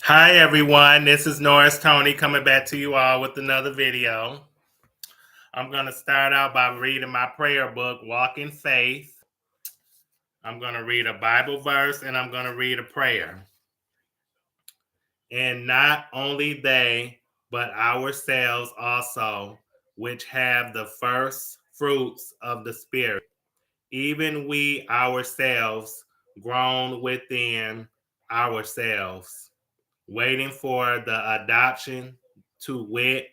Hi everyone, this is Norris Tony coming back to you all with another video. I'm going to start out by reading my prayer book, Walk in Faith. I'm going to read a Bible verse and I'm going to read a prayer. And not only they, but ourselves also, which have the first fruits of the Spirit, even we ourselves, grown within ourselves, waiting for the adoption, to wit,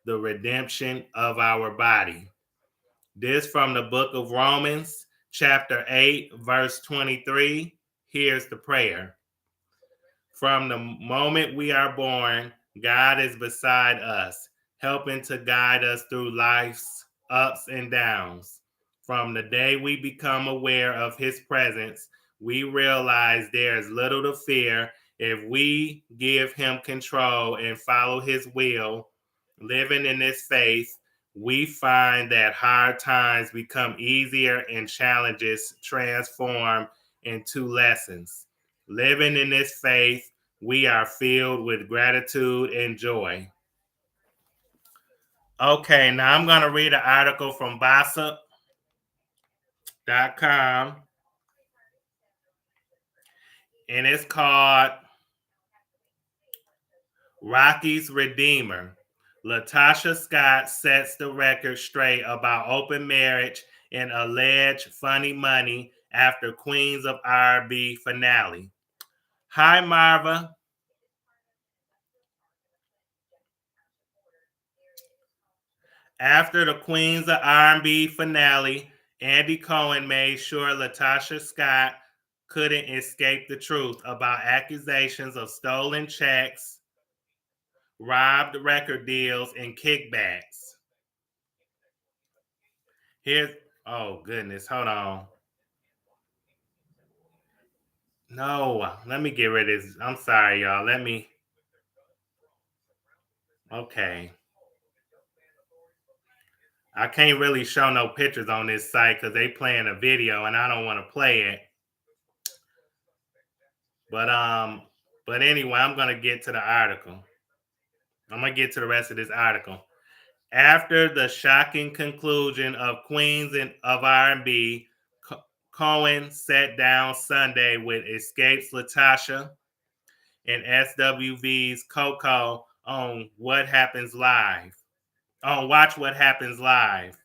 the redemption of our body. This from the book of Romans, chapter 8, verse 23. Here's the prayer. From the moment we are born, God is beside us, helping to guide us through life's ups and downs. From the day we become aware of his presence, we realize there is little to fear if we give him control and follow his will. Living in this faith, we find that hard times become easier and challenges transform into lessons. Living in this faith, we are filled with gratitude and joy. Okay, now I'm going to read an article from Bossa.com, and it's called Rocky's Redeemer. LaTocha Scott sets the record straight about open marriage and alleged funny money after Queens of R&B finale. Hi, Marva. After the Queens of R&B finale, Andy Cohen made sure LaTocha Scott couldn't escape the truth about accusations of stolen checks, robbed record deals, and kickbacks. Oh goodness, hold on. No, let me get rid of this. I'm sorry, y'all. Okay. I can't really show no pictures on this site because they playing a video and I don't want to play it. But anyway, I'm gonna get to the article. I'm gonna get to the rest of this article. After the shocking conclusion of Queens of R&B, Cohen sat down Sunday with Escape's LaTocha and SWV's Coco on What Happens Live. On Watch What Happens Live.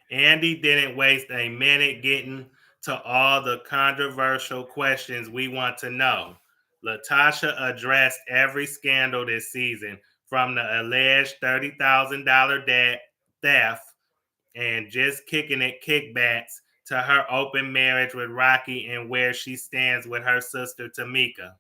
Andy didn't waste a minute getting to all the controversial questions we want to know. LaTocha addressed every scandal this season, from the alleged $30,000 debt theft and just kicking it kickbacks to her open marriage with Rocky and where she stands with her sister Tamika.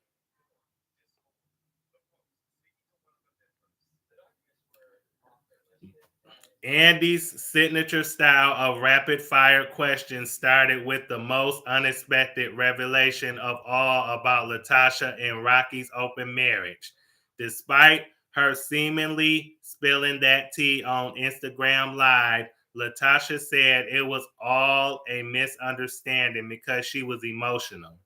Andy's signature style of rapid fire questions started with the most unexpected revelation of all about LaTocha and Rocky's open marriage. Despite her seemingly spilling that tea on Instagram Live, LaTocha said it was all a misunderstanding because she was emotional.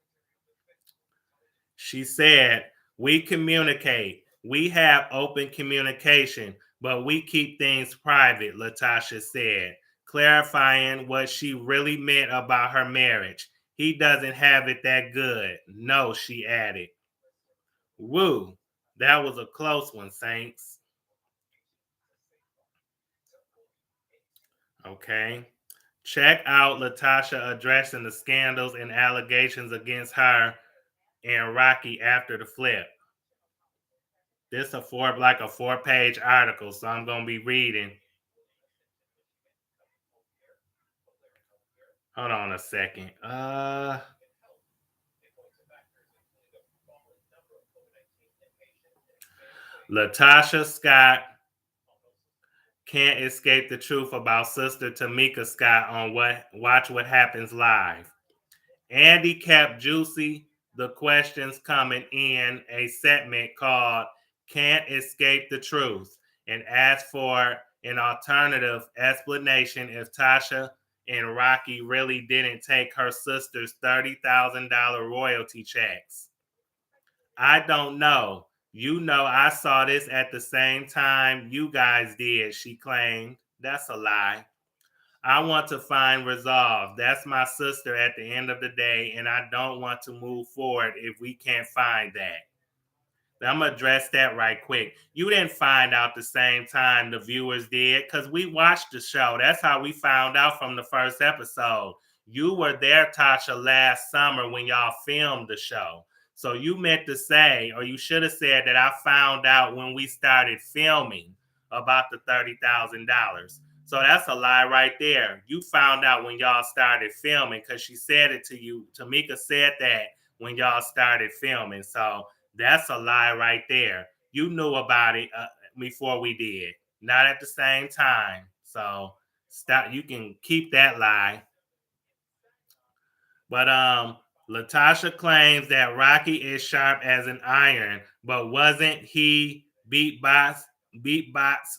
She said, "We communicate. We have open communication, but we keep things private," LaTocha said, clarifying what she really meant about her marriage. "He doesn't have it that good." No, she added. Woo, that was a close one, Saints. Okay. Check out LaTocha addressing the scandals and allegations against her and Rocky after the flip. This is a 4-page article, so I'm gonna be reading. Hold on a second. LaTocha Scott can't escape the truth about sister Tamika Scott on Watch What Happens Live. Andy kept juicy the questions coming in a segment called "Can't Escape the Truth" and asked for an alternative explanation if Tasha and Rocky really didn't take her sister's $30,000 royalty checks? I don't know. You know, I saw this at the same time you guys did, she claimed. That's a lie. I want to find resolve. That's my sister at the end of the day, and I don't want to move forward if we can't find that. I'm gonna address that right quick. You didn't find out the same time the viewers did because we watched the show. That's how we found out from the first episode. You were there, Tasha, last summer when y'all filmed the show. So you meant to say, or you should have said that I found out when we started filming about the $30,000. So that's a lie right there. You found out when y'all started filming because she said it to you. Tamika said that when y'all started filming. So that's a lie right there. You knew about it before we did, not at the same time. So stop. You can keep that lie. But LaTocha claims that Rocky is sharp as an iron, but wasn't he beatbox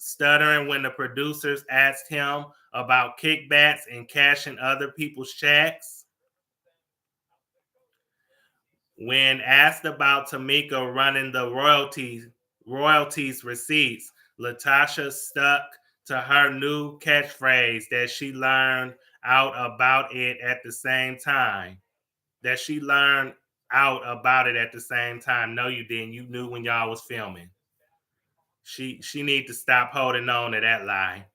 stuttering when the producers asked him about kickbacks and cashing other people's checks? When asked about Tamika running the royalties receipts, LaTocha stuck to her new catchphrase that she learned out about it at the same time. That she learned out about it at the same time. No, you didn't. You knew when y'all was filming. She need to stop holding on to that lie.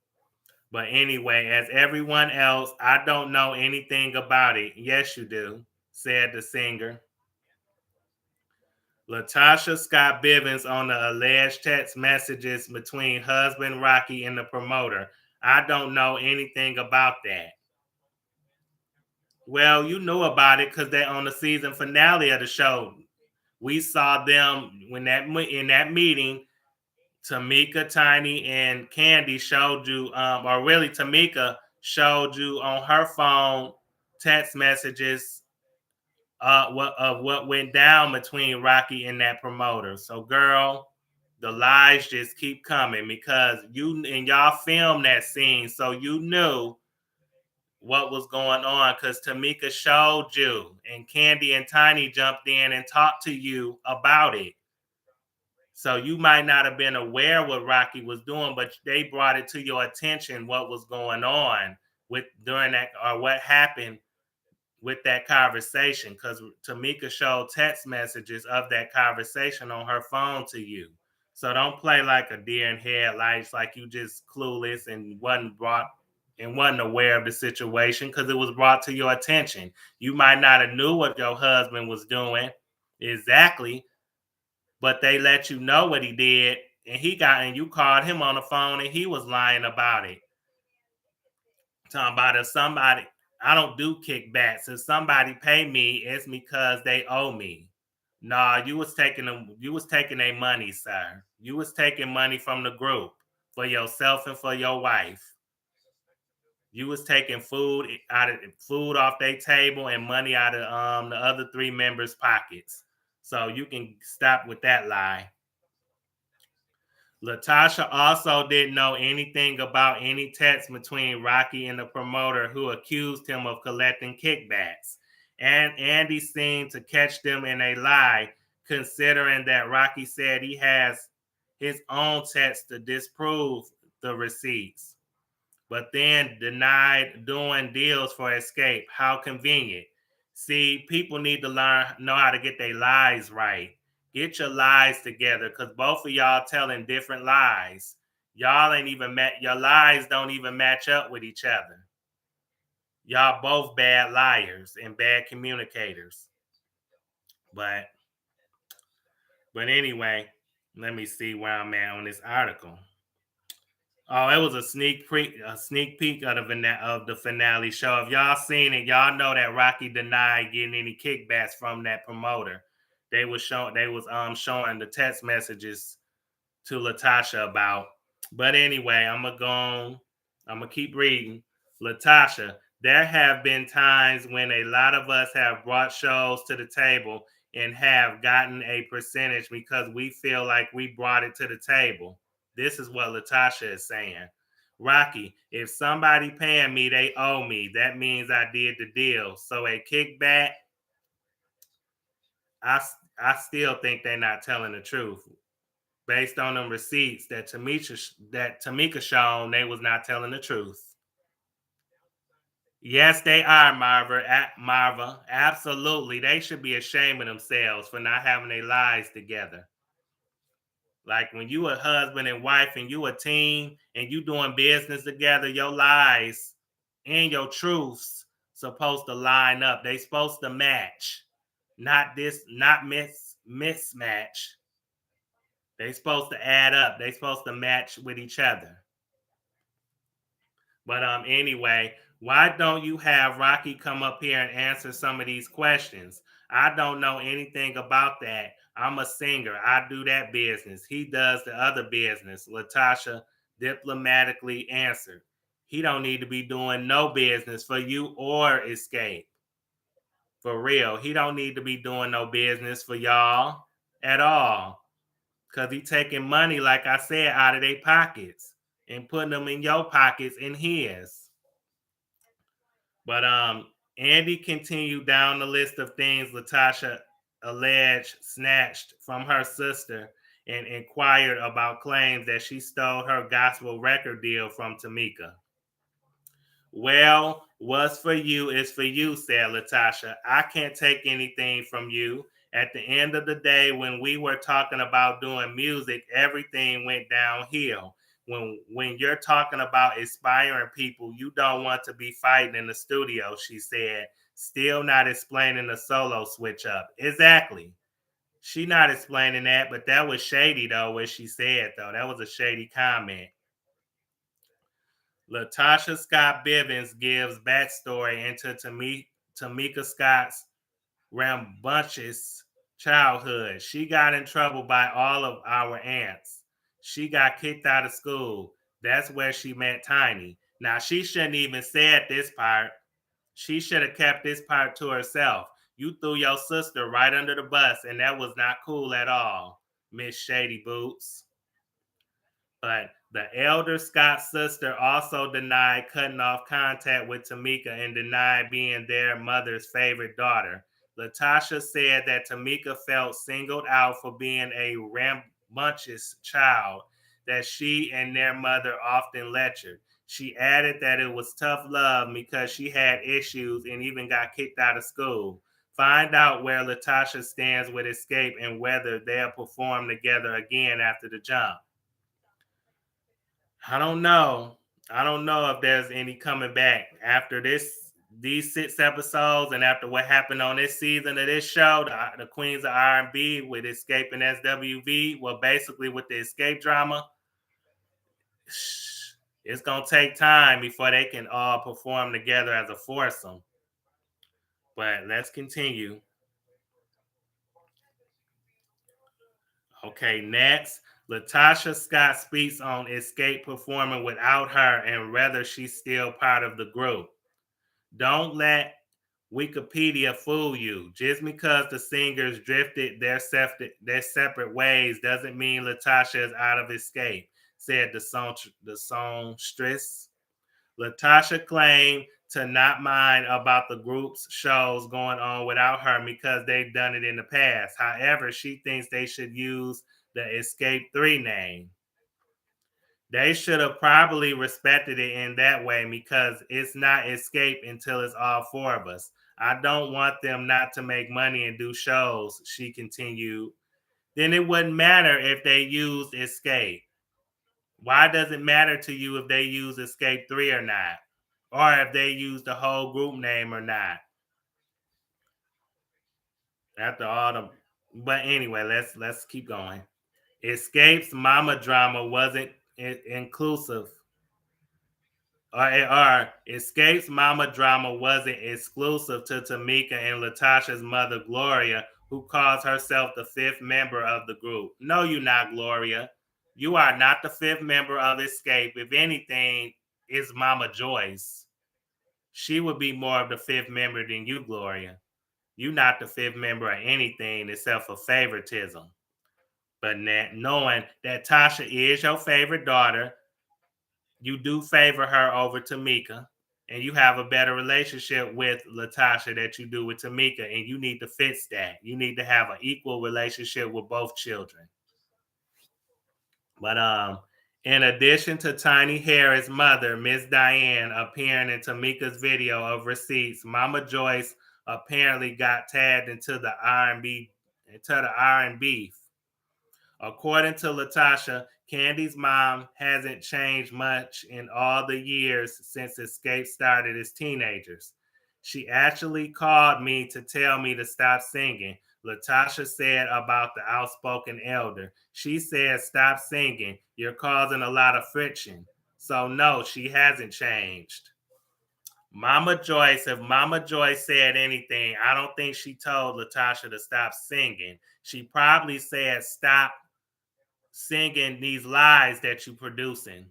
But anyway, as everyone else, I don't know anything about it. Yes, you do, said the singer. LaTocha Scott Bivens on the alleged text messages between husband Rocky and the promoter. I don't know anything about that. Well, you knew about it because they're on the season finale of the show. We saw them when in that meeting. Tamika, Tiny, and Candy showed you, or really Tamika showed you on her phone text messages what went down between Rocky and that promoter. So, girl, the lies just keep coming because you and y'all filmed that scene, so you knew what was going on because Tamika showed you, and Candy and Tiny jumped in and talked to you about it. So you might not have been aware what Rocky was doing, but they brought it to your attention what was going on with during that or what happened with that conversation because Tamika showed text messages of that conversation on her phone to you. So don't play like a deer in headlights, like you just clueless and wasn't aware of the situation because it was brought to your attention. You might not have knew what your husband was doing exactly, but they let you know what he did, and you called him on the phone and he was lying about it. Talking about if somebody, I don't do kickbacks. If somebody pay me, it's because they owe me. Nah, you was taking their money, sir. You was taking money from the group for yourself and for your wife. You was taking food off their table and money out of the other three members' pockets. So you can stop with that lie. LaTocha also didn't know anything about any text between Rocky and the promoter who accused him of collecting kickbacks. And Andy seemed to catch them in a lie, considering that Rocky said he has his own text to disprove the receipts, but then denied doing deals for escape. How convenient. See, people need to know how to get their lies right. Get your lies together because both of y'all telling different lies. Y'all ain't even your lies don't even match up with each other. Y'all both bad liars and bad communicators. But anyway, let me see where I'm at on this article. Oh, it was a sneak peek of the finale show. If y'all seen it, y'all know that Rocky denied getting any kickbacks from that promoter. They was showing the text messages to LaTocha about. But anyway, I'm gonna keep reading. LaTocha, there have been times when a lot of us have brought shows to the table and have gotten a percentage because we feel like we brought it to the table. This is what LaTocha is saying. Rocky, if somebody paying me, they owe me. That means I did the deal. So a kickback, I, I still think they're not telling the truth. Based on them receipts that Tamika shown, they was not telling the truth. Yes, they are, Marva. Absolutely. They should be ashamed of themselves for not having their lives together. Like when you a husband and wife and you a team and you doing business together, your lies and your truths supposed to line up. They supposed to match. Not mismatch. They supposed to add up. They supposed to match with each other. But anyway, why don't you have Rocky come up here and answer some of these questions? I don't know anything about that. I'm a singer. I do that business. He does the other business. LaTocha diplomatically answered. He don't need to be doing no business for you or Escape. For real. He don't need to be doing no business for y'all at all. Cause he taking money, like I said, out of their pockets and putting them in your pockets and his. But Andy continued down the list of things LaTocha alleged snatched from her sister and inquired about claims that she stole her gospel record deal from Tamika. Well, what's for you is for you, said LaTocha. I can't take anything from you. At the end of the day, when we were talking about doing music, everything went downhill. When you're talking about inspiring people, you don't want to be fighting in the studio, she said, still not explaining the solo switch up. Exactly. She not explaining that, but that was shady though, what she said though. That was a shady comment. LaTocha Scott Bivens gives backstory into Tamika Scott's rambunctious childhood. She got in trouble by all of our aunts. She got kicked out of school. That's where she met Tiny. Now, she shouldn't even said this part. She should have kept this part to herself. You threw your sister right under the bus, and that was not cool at all, Miss Shady Boots. But the elder Scott's sister also denied cutting off contact with Tamika and denied being their mother's favorite daughter. LaTocha said that Tamika felt singled out for being a rambunctious child that she and their mother often lectured. She added that it was tough love because she had issues and even got kicked out of school. Find out where LaTocha stands with Escape and whether they'll perform together again after the jump. I don't know. I don't know if there's any coming back after these 6 episodes and after what happened on this season of this show, the Queens of R&B with Escape and SWV. Well, basically with the Escape drama, it's gonna take time before they can all perform together as a foursome. But let's continue. Okay, next, LaTocha Scott speaks on Escape performing without her and whether she's still part of the group. Don't let Wikipedia fool you. Just because the singers drifted their separate ways doesn't mean LaTocha is out of Escape, said the songstress. LaTocha claimed to not mind about the group's shows going on without her because they've done it in the past. However, she thinks they should use the Escape 3 name. They should have probably respected it in that way because it's not Escape until it's all four of us. I don't want them not to make money and do shows, she continued. Then it wouldn't matter if they used Escape. Why does it matter to you if they use Escape 3 or not? Or if they use the whole group name or not? After all the but anyway, let's keep going. Escape's mama drama wasn't inclusive or Escape's mama drama wasn't exclusive to Tamika and LaTocha's mother, Gloria, who calls herself the fifth member of the group. No, you're not, Gloria. You are not the fifth member of Escape. If anything, it's Mama Joyce. She would be more of the fifth member than you, Gloria. You're not the fifth member of anything except for favoritism. But knowing that Tasha is your favorite daughter, you do favor her over Tamika, and you have a better relationship with LaTocha that you do with Tamika, and you need to fix that. You need to have an equal relationship with both children. But in addition to Tiny Harris' mother, Miss Diane, appearing in Tamika's video of receipts, Mama Joyce apparently got tagged into the R&B. According to LaTocha, Candy's mom hasn't changed much in all the years since Escape started as teenagers. She actually called me to tell me to stop singing, LaTocha said about the outspoken elder. She said, stop singing. You're causing a lot of friction. So, no, she hasn't changed. If Mama Joyce said anything, I don't think she told LaTocha to stop singing. She probably said, stop singing these lies that you're producing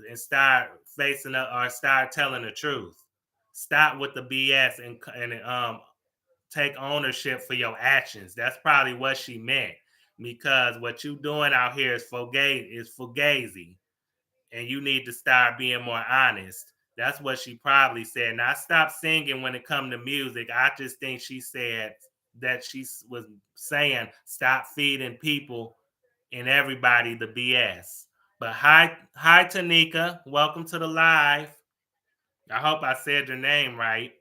and start facing up or start telling the truth. Stop with the BS and take ownership for your actions. That's probably what she meant, because what you doing out here is fugazi, and you need to start being more honest. That's what she probably said. Now, stop singing when it comes to music. I just think she said that she was saying stop feeding people and everybody the BS. But hi Tanika, welcome to the live. I hope I said your name right.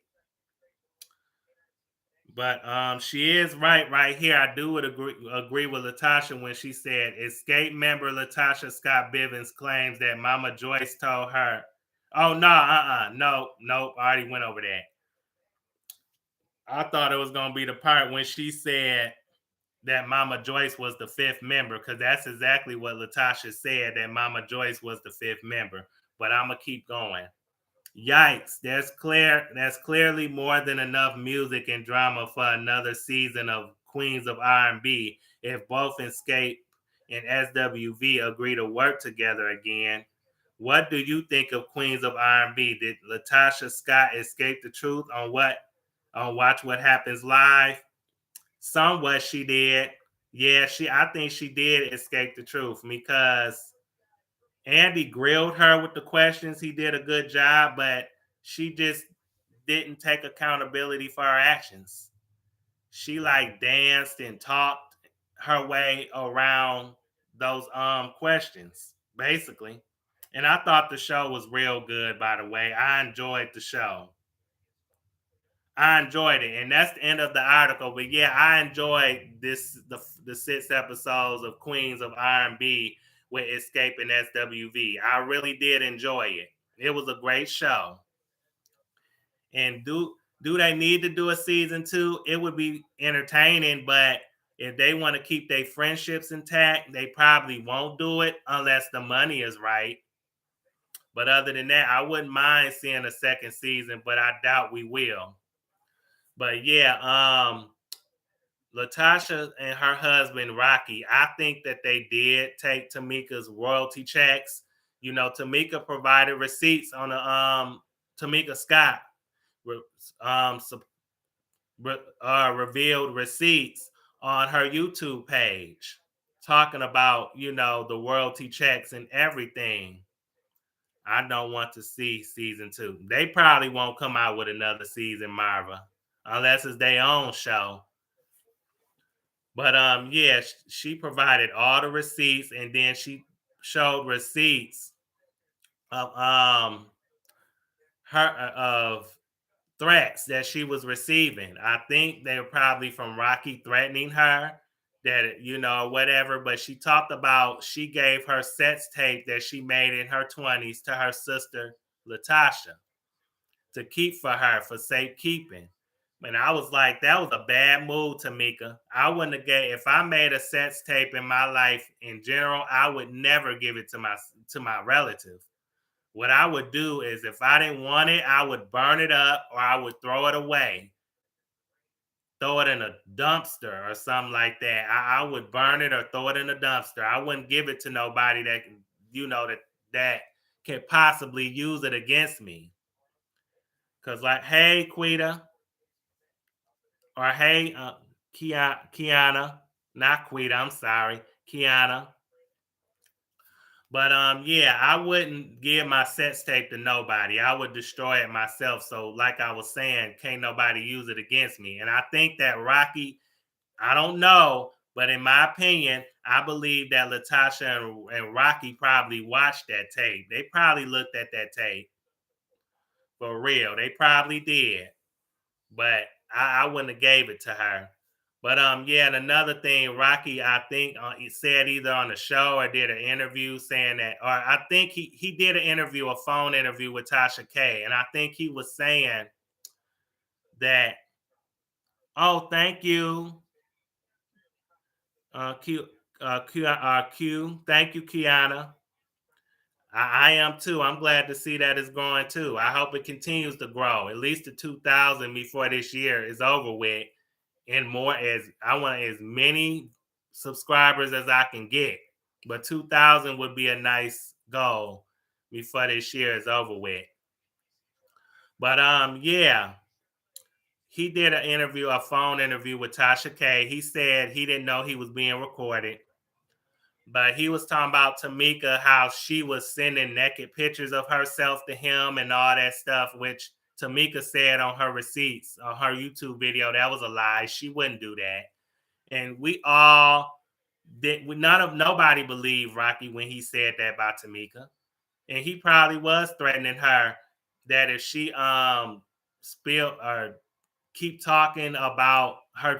But she is right here. I do would agree with LaTocha when she said Escape member LaTocha Scott Bivens claims that Mama Joyce told her. Oh no, nope. I already went over that. I thought it was gonna be the part when she said that Mama Joyce was the fifth member, because that's exactly what LaTocha said, that Mama Joyce was the fifth member. But I'm gonna keep going. Yikes! That's clearly more than enough music and drama for another season of Queens of R&B if both Escape and SWV agree to work together again. What do you think of Queens of R&B? Did LaTocha Scott escape the truth on Watch What Happens Live? Somewhat she did. Yeah, I think she did escape the truth, because Andy grilled her with the questions. He did a good job, but she just didn't take accountability for her actions. She like danced and talked her way around those questions, basically. And I thought the show was real good, by the way. I enjoyed the show. I enjoyed it, and that's the end of the article. But yeah, I enjoyed the 6 episodes of Queens of R&B with Escape and SWV. I really did enjoy it. It was a great show. And do they need to do a season 2? It would be entertaining, but if they want to keep their friendships intact, they probably won't do it unless the money is right. But other than that, I wouldn't mind seeing a second season, but I doubt we will. But yeah, LaTocha and her husband Rocky, I think that they did take Tamika's royalty checks. You know, Tamika provided receipts on the Tamika Scott um revealed receipts on her YouTube page, talking about, the royalty checks and everything. I don't want to see season 2. They probably won't come out with another season, Marva, unless it's their own show. But yeah, she provided all the receipts, and then she showed receipts of her of threats that she was receiving. I think they were probably from Rocky threatening her, that whatever. But she talked about, she gave her sex tape that she made in her 20s to her sister LaTocha to keep for her for safekeeping. And I was like, that was a bad move, Tamika. I wouldn't have if I made a sex tape in my life in general, I would never give it to my relative. What I would do is, if I didn't want it, I would burn it up, or I would throw it away. Throw it in a dumpster or something like that. I would burn it or throw it in a dumpster. I wouldn't give it to nobody that that could possibly use it against me. Cause like, hey, Quita, or hey, Kiana, not Quita, I'm sorry, Kiana. But yeah, I wouldn't give my sex tape to nobody. I would destroy it myself. So, like I was saying, can't nobody use it against me. And I think that Rocky, I don't know, but in my opinion, I believe that LaTocha and Rocky probably watched that tape. They probably looked at that tape for real. They probably did, but I wouldn't have gave it to her. But yeah, and another thing, Rocky, I think he said either on the show or did an interview saying that, or I think he did an interview, a phone interview with Tasha K, and I think he was saying that, oh, thank you, Q, thank you, Kiana. I am too. I'm glad to see that it's growing too. I hope it continues to grow, at least to 2,000 before this year is over with, and more as I want as many subscribers as I can get. But 2,000 would be a nice goal before this year is over with. But yeah, he did an interview, a phone interview with Tasha K. He said he didn't know he was being recorded, but he was talking about Tamika, how she was sending naked pictures of herself to him and all that stuff, which Tamika said on her receipts, on her YouTube video, that was a lie. She wouldn't do that. And we all did. Nobody believed Rocky when he said that about Tamika, and he probably was threatening her that if she spill or keep talking about her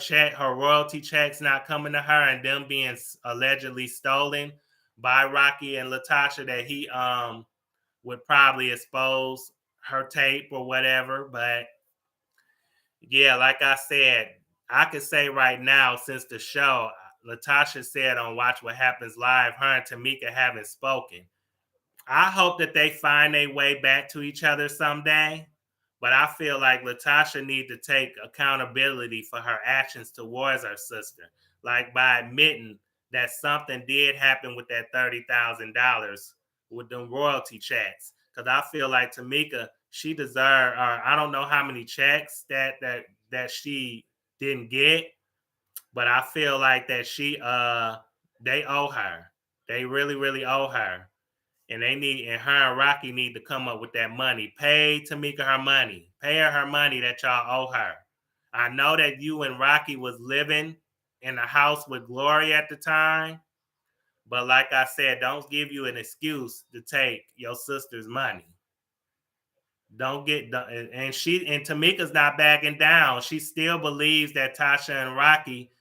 royalty checks not coming to her and them being allegedly stolen by Rocky and LaTocha, that he would probably expose her tape or whatever. But yeah, like I said, I could say right now, since the show, LaTocha said on Watch What Happens Live, her and Tamika haven't spoken. I hope that they find their way back to each other someday. But I feel like LaTocha need to take accountability for her actions towards her sister, like by admitting that something did happen with that $30,000 with them royalty checks. Because I feel like Tamika, she deserved, or I don't know how many checks that she didn't get, but I feel like that they owe her. They really, really owe her, and her and Rocky need to come up with that money. Pay Tamika her money. Pay her money that y'all owe her. I know that you and Rocky was living in a house with Glory at the time, but like I said, don't give you an excuse to take your sister's money. Don't get and Tamika's not backing down. She still believes that Tasha and Rocky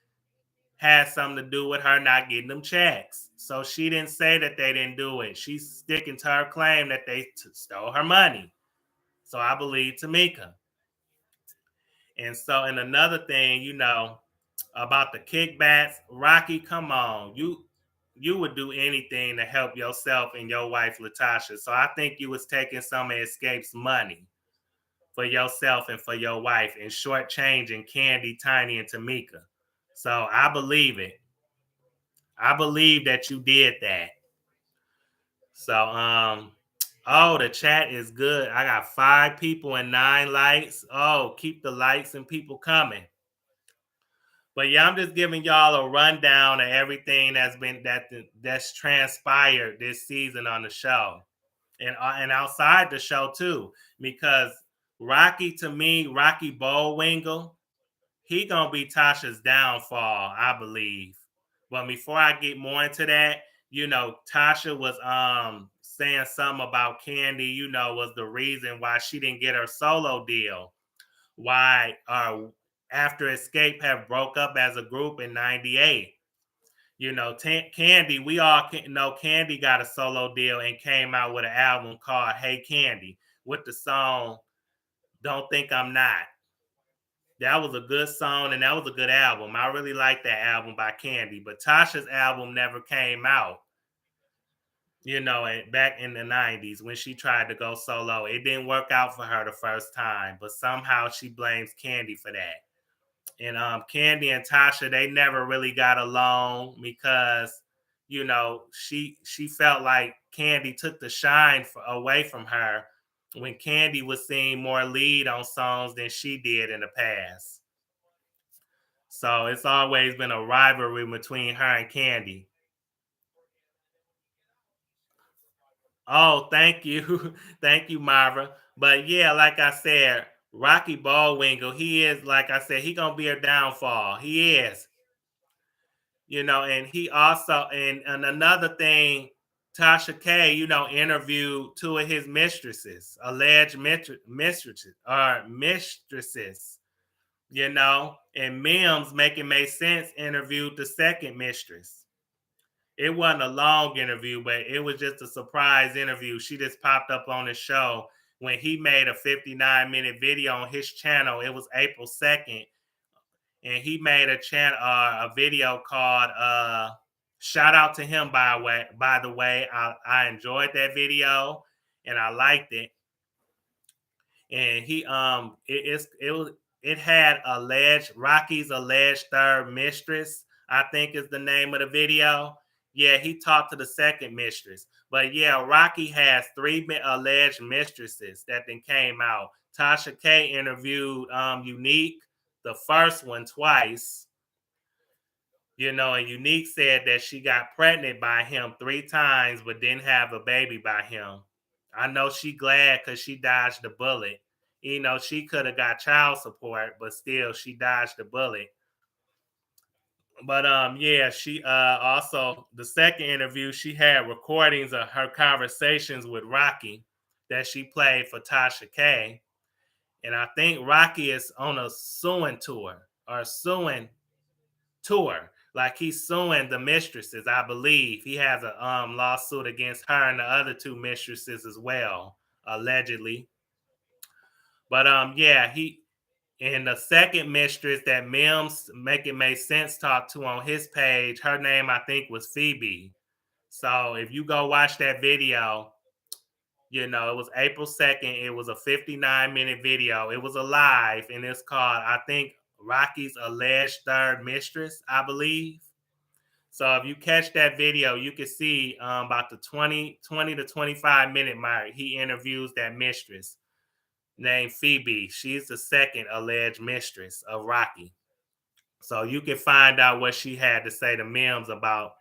had something to do with her not getting them checks. So she didn't say that they didn't do it. She's sticking to her claim that they stole her money. So I believe Tamika. And another thing, about the kickbacks, Rocky, come on. You would do anything to help yourself and your wife LaTocha. So I think you was taking some of Escape's money for yourself and for your wife and shortchanging Candy, Tiny, and Tamika. So I believe it. I believe that you did that. So oh, the chat is good. I got 5 people and 9 likes. Oh, keep the likes and people coming. But yeah, I'm just giving y'all a rundown of everything that's transpired this season on the show, and outside the show too. Because Rocky, to me, Rocky Bullwinkle, he gonna be Tasha's downfall, I believe. But before I get more into that, Tasha was saying something about Candy, was the reason why she didn't get her solo deal. Why after Escape have broke up as a group in 98. Candy, we all know Candy got a solo deal and came out with an album called Hey Candy with the song Don't Think I'm Not. That was a good song and that was a good album. I really like that album by Candy, but Tasha's album never came out. Back in the 90s when she tried to go solo. It didn't work out for her the first time, but somehow she blames Candy for that. And Candy and Tasha, they never really got along because, she felt like Candy took the shine away from her when Candy was seeing more lead on songs than she did in the past. So it's always been a rivalry between her and Candy. Oh, thank you. Thank you, Marva. But yeah, like I said, Rocky Ballwinkle, he is, like I said, he gonna be a downfall. He is, and he also, and another thing, Tasha K, interviewed two of his mistresses, alleged mistresses, and Mims, Make It Make Sense, interviewed the second mistress. It wasn't a long interview, but it was just a surprise interview. She just popped up on the show when he made a 59-minute video on his channel. It was April 2nd, and he made a video called shout out to him, by the way. I enjoyed that video and I liked it. And it had Rocky's alleged third mistress, I think is the name of the video. Yeah, he talked to the second mistress. But yeah, Rocky has three alleged mistresses that then came out. Tasha K interviewed Unique, the first one, twice. And Unique said that she got pregnant by him 3 times, but didn't have a baby by him. I know she glad because she dodged the bullet. She could have got child support, but still she dodged the bullet. But yeah, she also, the second interview, she had recordings of her conversations with Rocky that she played for Tasha K. And I think Rocky is on a suing tour. Like he's suing the mistresses, I believe. He has a lawsuit against her and the other two mistresses as well, allegedly. But yeah, he and the second mistress that Mims Make It Make Sense talked to on his page, her name I think was Phoebe. So if you go watch that video, it was April 2nd. It was a 59-minute video. It was a live, and it's called, I think, Rocky's Alleged Third Mistress, I believe. So if you catch that video, you can see about the 20 to 25-minute mark, he interviews that mistress named Phoebe. She's the second alleged mistress of Rocky. So you can find out what she had to say to Mims about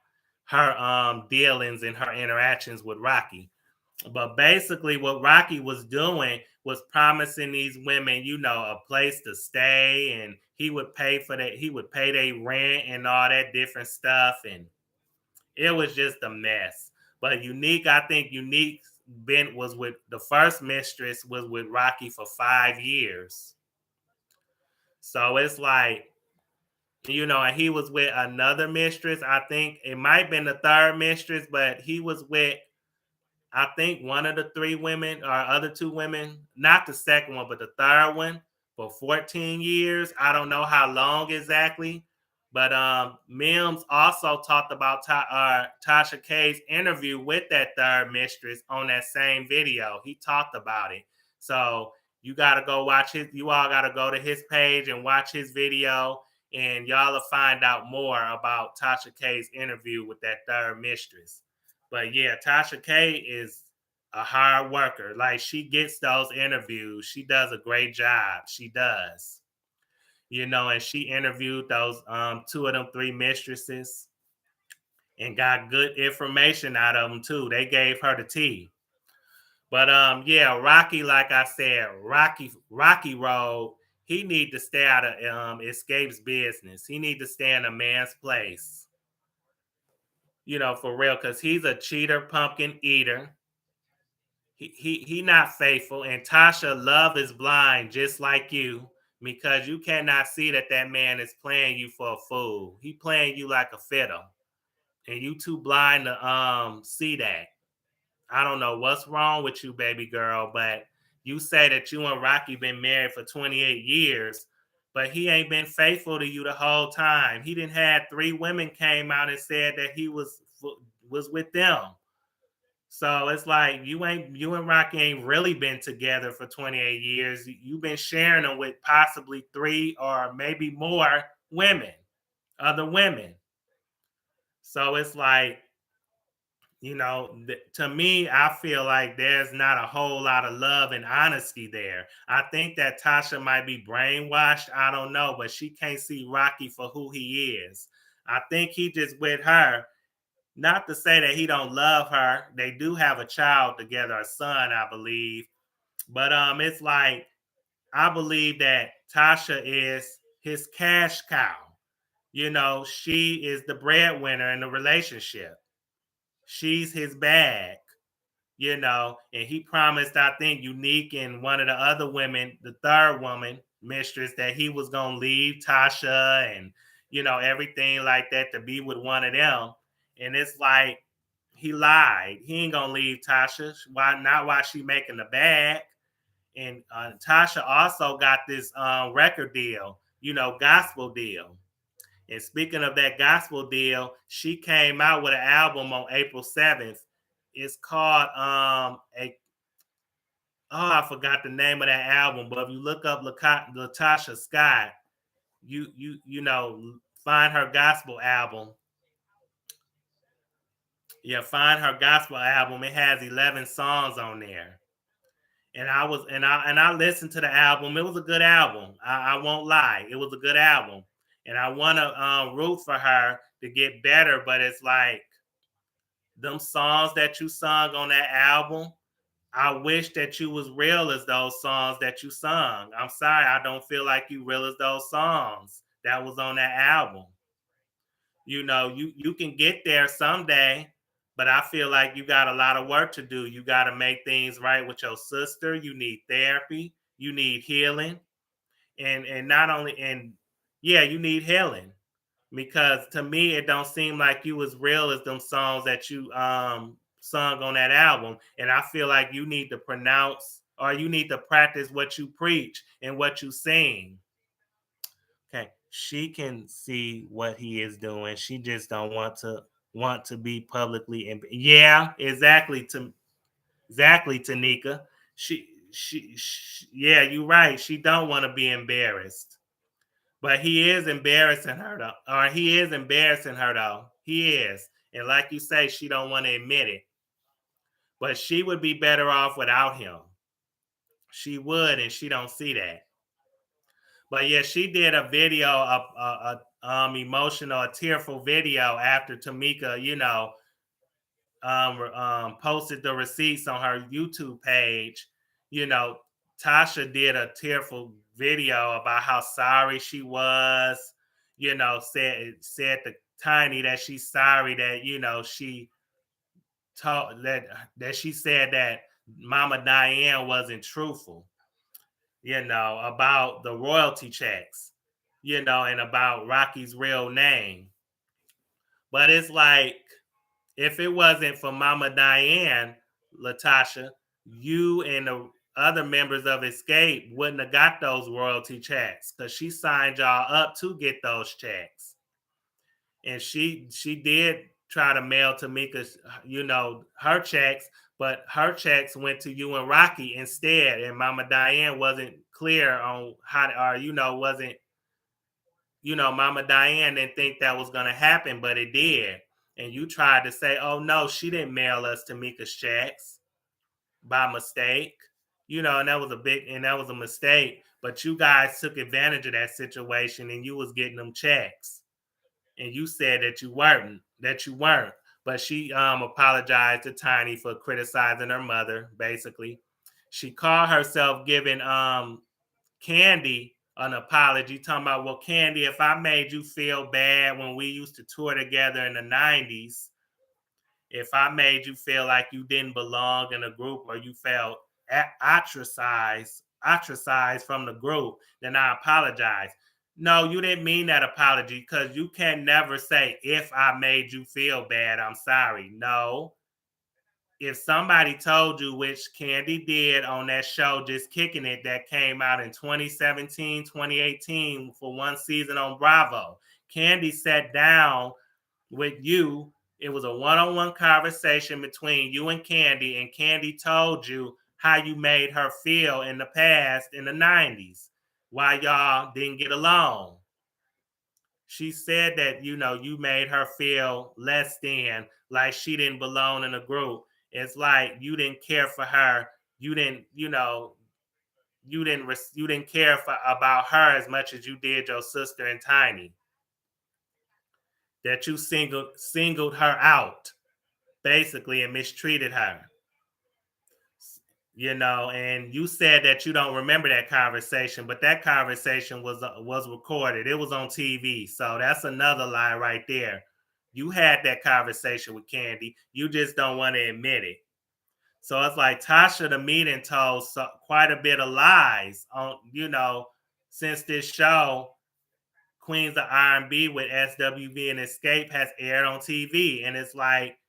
her dealings and her interactions with Rocky. But basically, what Rocky was doing was promising these women, a place to stay, and he would pay for that. He would pay their rent and all that different stuff, and it was just a mess. But I think Unique been was with the first mistress was with Rocky for 5 years. So it's like, and he was with another mistress. I think it might have been the third mistress, but he was with, I think, one of the three women or other two women, not the second one, but the third one for 14 years. I don't know how long exactly. But Mims also talked about Tasha K's interview with that third mistress on that same video. He talked about it. So you got to go watch you all got to go to his page and watch his video, and y'all will find out more about Tasha K's interview with that third mistress. But yeah, Tasha K is a hard worker. Like, she gets those interviews. She does a great job. She does. And she interviewed those two of them three mistresses and got good information out of them too. They gave her the tea. But yeah, Rocky, like I said, Rocky Road, he need to stay out of Escape's business. He need to stay in a man's place. For real, because he's a cheater, pumpkin eater. He not faithful, and Tasha, love is blind, just like you, because you cannot see that man is playing you for a fool. He playing you like a fiddle, and you too blind to see that. I don't know what's wrong with you, baby girl, but you say that you and Rocky been married for 28 years, but he ain't been faithful to you the whole time. He didn't have 3 women came out and said that he was with them. So it's like you and Rocky ain't really been together for 28 years. You've been sharing them with possibly 3 or maybe more women, other women. So it's like, to me, I feel like there's not a whole lot of love and honesty there. I think that Tasha might be brainwashed. I don't know, but she can't see Rocky for who he is. I think he just with her Not to say that he don't love her. They do have a child together, a son, I believe. But it's like I believe that Tasha is his cash cow. You know, she is the breadwinner in the relationship. She's his bag, you know, and he promised, I think, Unique and one of the other women, the third woman, mistress, that he was gonna leave Tasha and everything like that to be with one of them. And it's like he lied. He ain't gonna leave Tasha. Why not? Why she making the bag? And Tasha also got this record deal, gospel deal. And speaking of that gospel deal, she came out with an album on April 7th. It's called a I forgot the name of that album, but if you look up LaTocha Scott, find her gospel album. Yeah, find her gospel album. It has 11 songs on there. And I listened to the album. It was a good album. I won't lie. It was a good album. And I want to root for her to get better, but it's like them songs that you sung on that album, I wish that you was real as those songs that you sung. I'm sorry, I don't feel like you real as those songs that was on that album. You can get there someday, but I feel like you got a lot of work to do. You got to make things right with your sister. You need therapy. You need healing, and not only and yeah, you need healing because to me it don't seem like you as real as them songs that you sung on that album. And I feel like you need to pronounce or you need to practice what you preach and what you sing. Okay, she can see what he is doing. She just don't want to be publicly yeah, exactly, Tanika. She yeah, you're right. She don't want to be embarrassed. But he is embarrassing her though. Or he is embarrassing her though. He is. And like you say, she don't want to admit it. But she would be better off without him. She would, and she don't see that. But yeah, she did a video, emotional, a tearful video after Tamika, posted the receipts on her YouTube page. Tasha did a tearful video about how sorry she was. Said to Tiny that she's sorry that she taught that she said that Mama Diane wasn't truthful. About the royalty checks. And about Rocky's real name. But it's like if it wasn't for Mama Diane, LaTocha, you and the other members of Escape wouldn't have got those royalty checks because she signed y'all up to get those checks. And she did try to mail Tamika, her checks, but her checks went to you and Rocky instead. And Mama Diane wasn't clear on how, or wasn't, Mama Diane didn't think that was gonna happen, but it did. And you tried to say, oh no, she didn't mail us Tamika's checks by mistake. And that was a mistake. But you guys took advantage of that situation and you was getting them checks. And you said that you weren't. But she apologized to Tiny for criticizing her mother, basically. She called herself giving Candy an apology, talking about, well, Candy, if I made you feel bad when we used to tour together in the 90s, if I made you feel like you didn't belong in a group or you felt ostracized from the group, then I apologize. No, you didn't mean that apology because you can never say, if I made you feel bad, I'm sorry. No. If somebody told you, which Candy did on that show, Just Kicking It, that came out in 2017, 2018 for one season on Bravo, Candy sat down with you. It was a one-on-one conversation between you and Candy told you how you made her feel in the past in the 90s, why y'all didn't get along. She said that, you made her feel less than, like she didn't belong in a group. It's like you didn't care for her. You didn't, you didn't care about her as much as you did your sister and Tiny. that you singled her out, basically, and mistreated her. And you said that you don't remember that conversation, but that conversation was recorded. It was on TV. So that's another lie right there. You had that conversation with Candy. You just don't want to admit it. So it's like Tasha the Meeting told quite a bit of lies on, since this show, Queens of R&B with SWV and Escape, has aired on TV. And it's like,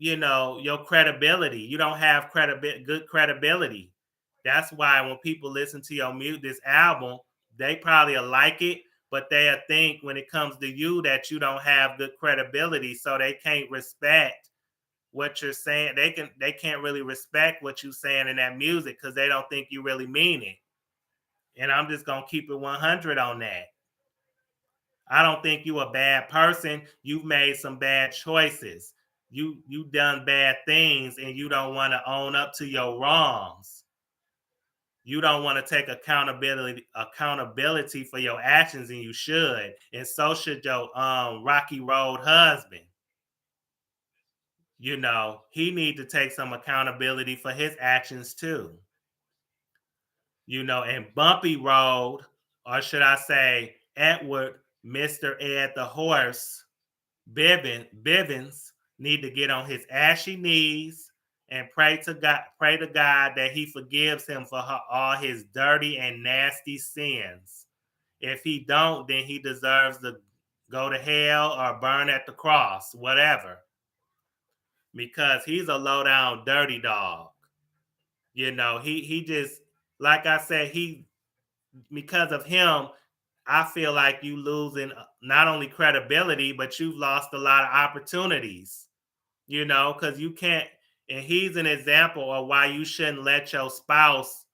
your credibility. You don't have good credibility. That's why when people listen to your music, this album, they probably will like it, but they'll think when it comes to you that you don't have good credibility, so they can't respect what you're saying. They can't really respect what you're saying in that music because they don't think you really mean it. And I'm just gonna keep it 100 on that. I don't think you a bad person. You've made some bad choices. You done bad things, and you don't want to own up to your wrongs. You don't want to take accountability for your actions, and you should. And so should your Rocky Road husband. He need to take some accountability for his actions too. And Bumpy Road, or should I say Edward, Mr. Ed the Horse, Bivens, need to get on his ashy knees and pray to God that he forgives him for all his dirty and nasty sins. If he don't, then he deserves to go to hell or burn at the cross, whatever. Because he's a low down dirty dog. He just, like I said, because of him, I feel like you losing not only credibility, but you've lost a lot of opportunities, because you can't. And he's an example of why you shouldn't let your spouse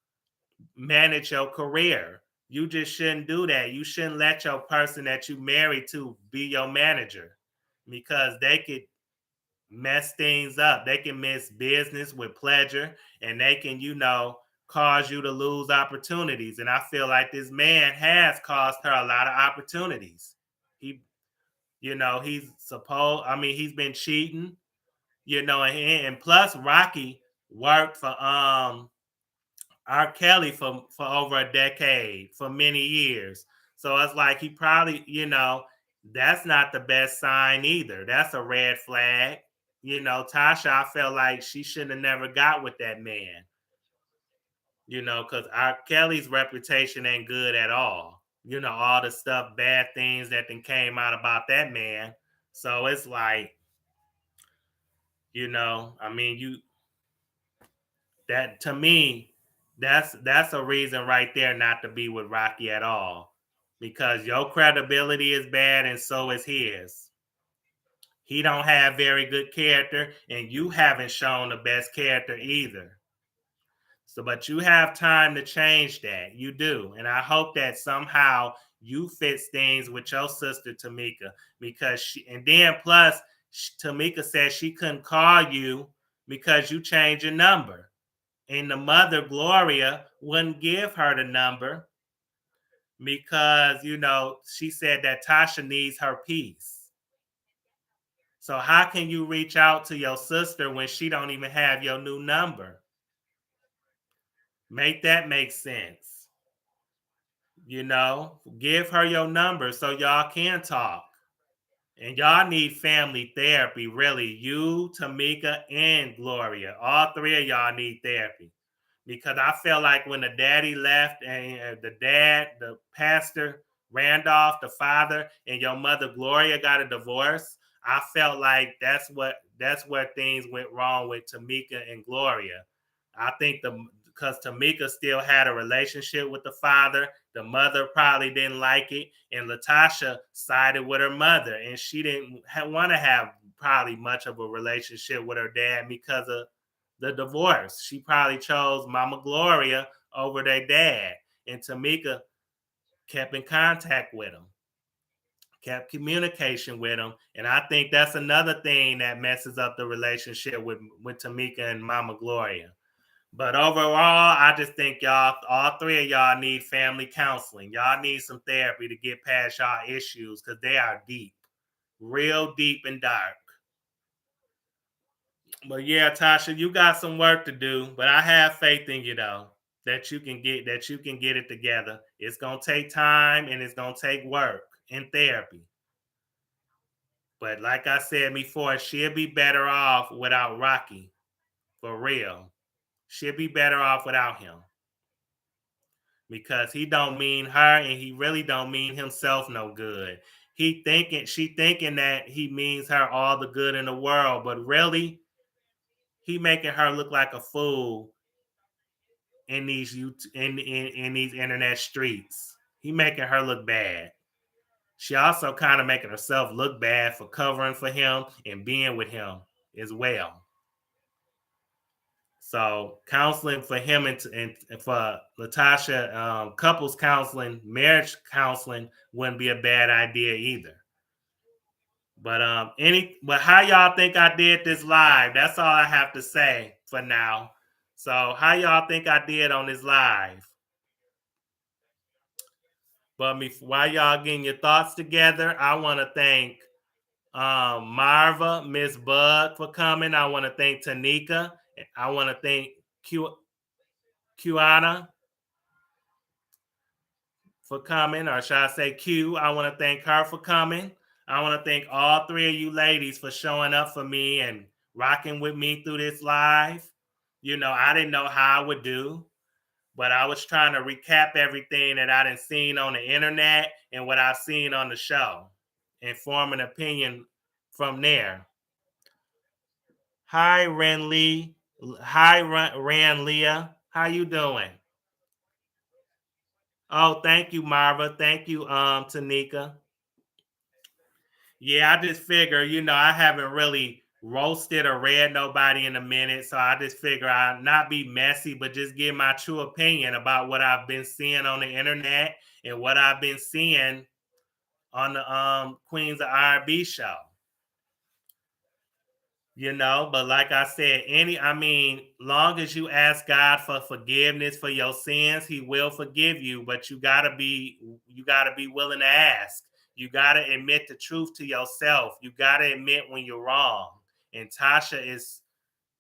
manage your career. You just shouldn't do that. You shouldn't let your person that you married to be your manager, because they could mess things up. They can miss business with pleasure, and they can, cause you to lose opportunities. And I feel like this man has caused her a lot of opportunities. He's been cheating, and plus Rocky worked for R. Kelly for over a decade, for many years. So it's like he probably, that's not the best sign either. That's a red flag. Tasha, I felt like she shouldn't have never got with that man. Because R. Kelly's reputation ain't good at all. All the stuff, bad things that then came out about that man. So it's like, you that to me, that's a reason right there not to be with Rocky at all. Because your credibility is bad and so is his. He don't have very good character, and you haven't shown the best character either. So, but you have time to change that. You do. And I hope that somehow you fix things with your sister, Tamika, because and then plus, Tamika said she couldn't call you because you changed your number. And the mother, Gloria, wouldn't give her the number because, she said that Tasha needs her peace. So how can you reach out to your sister when she don't even have your new number? Make that make sense. Give her your number so y'all can talk. And y'all need family therapy, really. You, Tamika, and Gloria. All three of y'all need therapy. Because I felt like when the daddy left and the pastor, Randolph, the father, and your mother, Gloria, got a divorce, I felt like that's where things went wrong with Tamika and Gloria. I think because Tamika still had a relationship with the father, the mother probably didn't like it, and LaTocha sided with her mother, and she didn't want to have probably much of a relationship with her dad because of the divorce. She probably chose Mama Gloria over their dad, and Tamika kept in contact with him, kept communication with him, and I think that's another thing that messes up the relationship with Tamika and Mama Gloria. But overall, I just think all three of y'all need family counseling. Y'all need some therapy to get past y'all issues because they are deep. real deep and dark. But yeah, Tasha, you got some work to do, but I have faith in you though that you can get it together. It's gonna take time and it's gonna take work and therapy. But like I said before, she'll be better off without Rocky. For real. She'll be better off without him. Because he don't mean her and he really don't mean himself no good. She thinking that he means her all the good in the world, but really he making her look like a fool in in these internet streets. He making her look bad. She also kind of making herself look bad for covering for him and being with him as well. So counseling for him and for LaTocha, couples counseling, marriage counseling wouldn't be a bad idea either. But how y'all think I did this live? That's all I have to say for now. So how y'all think I did on this live? But while y'all getting your thoughts together, I want to thank Marva, Miss Bug for coming. I want to thank Tanika. I want to thank Kiana for coming, or should I say Q? I want to thank her for coming. I want to thank all three of you ladies for showing up for me and rocking with me through this live. You know, I didn't know how I would do, but I was trying to recap everything that I done seen on the internet and what I've seen on the show and form an opinion from there. Hi, Ren Lee. Hi, Ran Leah. How you doing? Oh, thank you, Marva. Thank you, Tanika. Yeah, I just figure, I haven't really roasted or read nobody in a minute, so I just figure I'll not be messy, but just give my true opinion about what I've been seeing on the internet and what I've been seeing on the Queens of R&B show. But like I said, long as you ask God for forgiveness for your sins, he will forgive you, but you gotta be willing to ask. You gotta admit the truth to yourself. You gotta admit when you're wrong. And Tasha is,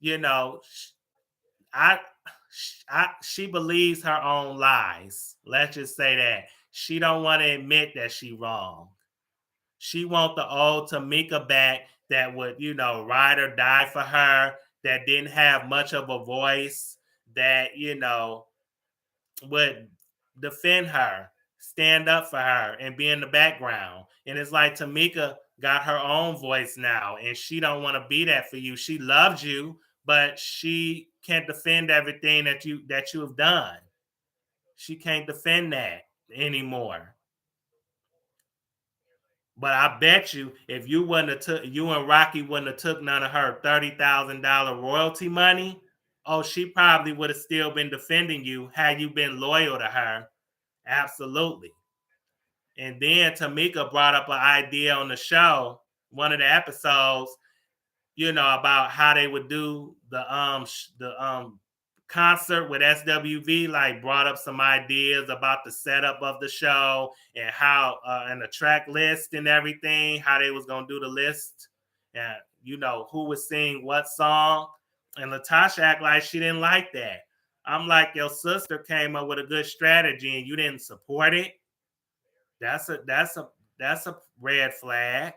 you know, I, she believes her own lies. Let's just say that. She don't want to admit that she wrong. She want the old Tamika back that would, ride or die for her, that didn't have much of a voice, that, would defend her, stand up for her, and be in the background. And it's like Tamika got her own voice now, and she don't want to be that for you. She loves you, but she can't defend everything that you have done. She can't defend that anymore. But I bet you, if you and Rocky wouldn't have took none of her $30,000 royalty money, oh, she probably would have still been defending you had you been loyal to her. Absolutely. And then Tamika brought up an idea on the show, one of the episodes, about how they would do the concert with SWV, like brought up some ideas about the setup of the show and how and the track list and everything, how they was gonna do the list and who was sing what song. And LaTocha act like she didn't like that. I'm like, your sister came up with a good strategy and you didn't support it. That's a red flag.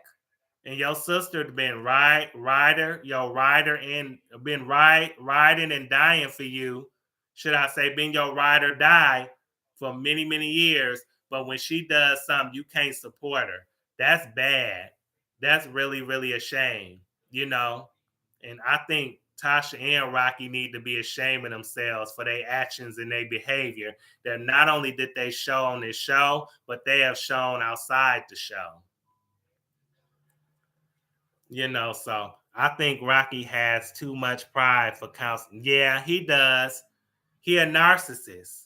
And your sister been rider and been riding and dying for you. Should I say been your ride or die for many, many years. But when she does something, you can't support her. That's bad. That's really, really a shame, you know? And I think Tasha and Rocky need to be ashamed of themselves for their actions and their behavior. That not only did they show on this show, but they have shown outside the show. So I think Rocky has too much pride for counseling. Yeah, he does. He a narcissist.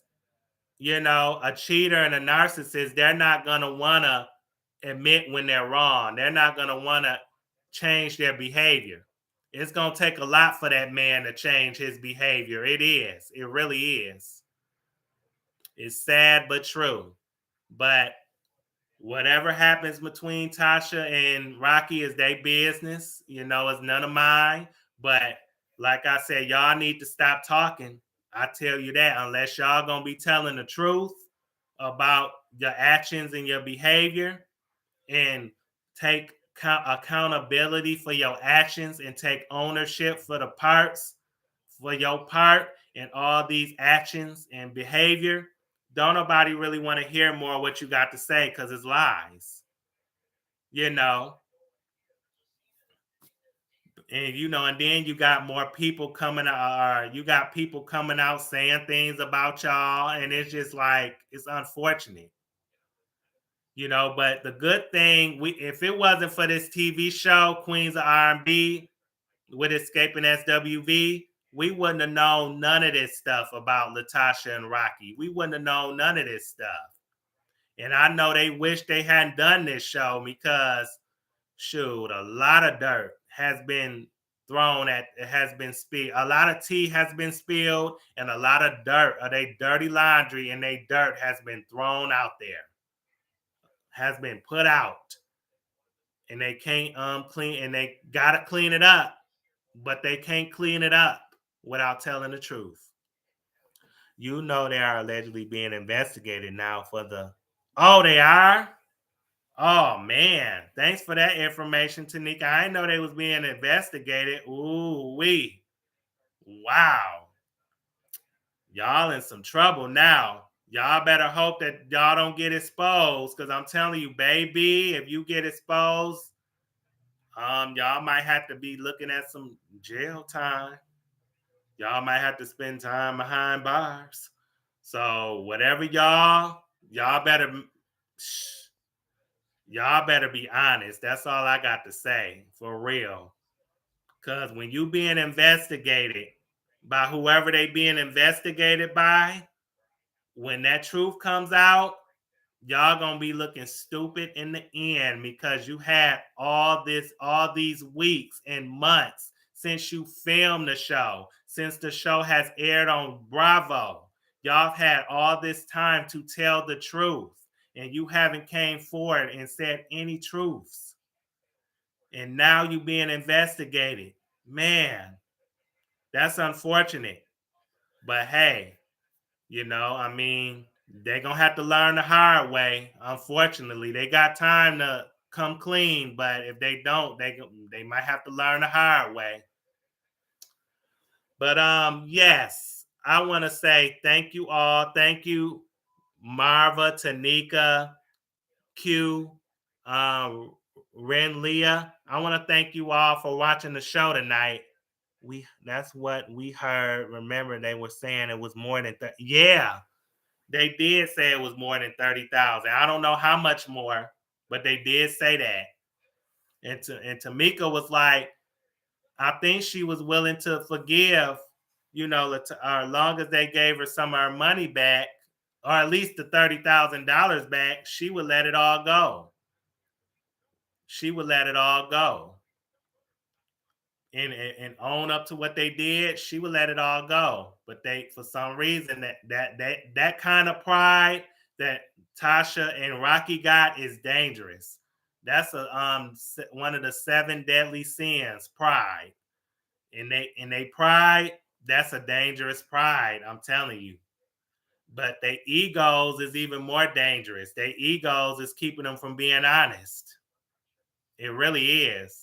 A cheater and a narcissist, they're not going to want to admit when they're wrong. They're not going to want to change their behavior. It's going to take a lot for that man to change his behavior. It is. It really is. It's sad but true. But whatever happens between Tasha and Rocky is their business. It's none of mine. But like I said, y'all need to stop talking. I tell you that, unless y'all gonna be telling the truth about your actions and your behavior, and take accountability for your actions and take ownership for your part in all these actions and behavior. Don't nobody really want to hear more what you got to say because it's lies. you know and then you got more people coming out, you got people coming out saying things about y'all, and it's just like, it's unfortunate. But the good thing, if it wasn't for this TV show Queens of R&B with Escaping SWV, we wouldn't have known none of this stuff about LaTocha and Rocky. We wouldn't have known none of this stuff. And I know they wish they hadn't done this show, because shoot, a lot of dirt has been spilled. A lot of tea has been spilled, and a lot of dirt, or they dirty laundry and they dirt has been thrown out there, has been put out. And they can't clean, and they gotta clean it up, but they can't clean it up without telling the truth. They are allegedly being investigated now for the. Oh, they are? Oh man, thanks for that information, Tanika. I didn't know they was being investigated. Ooh wee. Wow. Y'all in some trouble now. Y'all better hope that y'all don't get exposed, because I'm telling you, baby, if you get exposed, y'all might have to be looking at some jail time. Y'all might have to spend time behind bars. So whatever y'all better be honest. That's all I got to say, for real. Because when you being investigated by whoever they being investigated by, when that truth comes out, y'all gonna be looking stupid in the end, because you had all these weeks and months since you filmed the show, since the show has aired on Bravo. Y'all have had all this time to tell the truth, and you haven't came forward and said any truths. And now you being investigated. Man, that's unfortunate. But hey, they're going to have to learn the hard way. Unfortunately, they got time to come clean, but if they don't, they might have to learn the hard way. But yes, I want to say thank you all. Thank you, Marva, Tanika, Q, Ren, Leah. I want to thank you all for watching the show tonight. That's what we heard. Remember, they were saying it was more than yeah. They did say it was more than 30,000. I don't know how much more, but they did say that. And Tamika was like, I think she was willing to forgive, as long as they gave her some of her money back, or at least the $30,000 back, she would let it all go. She would let it all go. And own up to what they did. She would let it all go. But they, for some reason, that kind of pride that Tasha and Rocky got is dangerous. That's one of the 7 deadly sins, pride. And they pride, that's a dangerous pride, I'm telling you. But their egos is even more dangerous. Their egos is keeping them from being honest. It really is.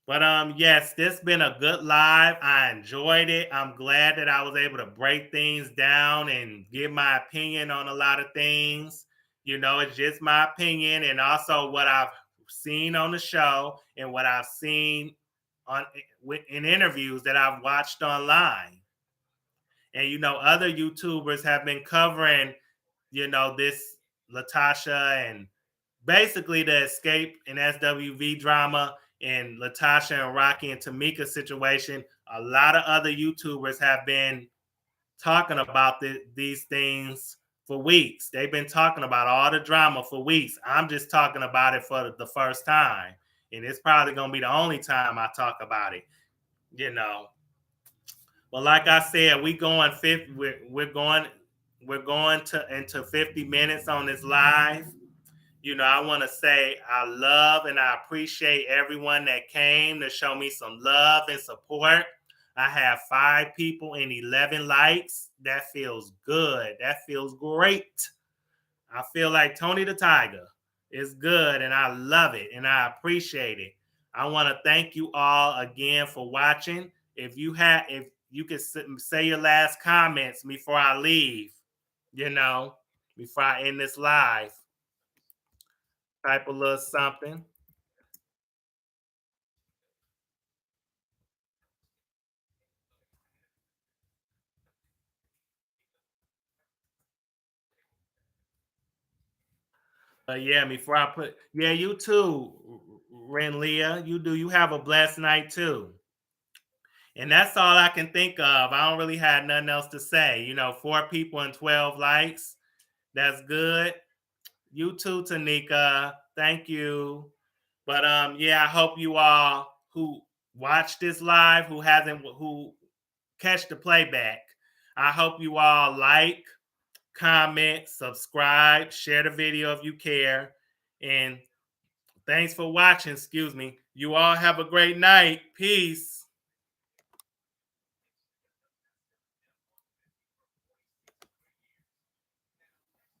But yes, this been a good live. I enjoyed it. I'm glad that I was able to break things down and give my opinion on a lot of things. It's just my opinion, and also what I've seen on the show and what I've seen in interviews that I've watched online. And other YouTubers have been covering, this LaTocha and basically the Escape and SWV drama and LaTocha and Rocky and Tamika situation. A lot of other YouTubers have been talking about these things for weeks. They've been talking about all the drama for weeks. I'm just talking about it for the first time. And it's probably going to be the only time I talk about it, But like I said, we're going we're going to into 50 minutes on this live. I want to say I love and I appreciate everyone that came to show me some love and support. I have 5 people and 11 likes. That feels good. That feels great. I feel like Tony the Tiger. It's good and I love it and I appreciate it. I want to thank you all again for watching. If you could say your last comments before I leave, before I end this live, type a little something. Yeah, before I put, yeah, you too, Renlia. You have a blessed night too. And that's all I can think of. I don't really have nothing else to say. 4 people and 12 likes. That's good. You too, Tanika. Thank you. But yeah, I hope you all who watch this live, who catch the playback, I hope you all like, comment, subscribe, share the video if you care. And thanks for watching. Excuse me. You all have a great night. Peace.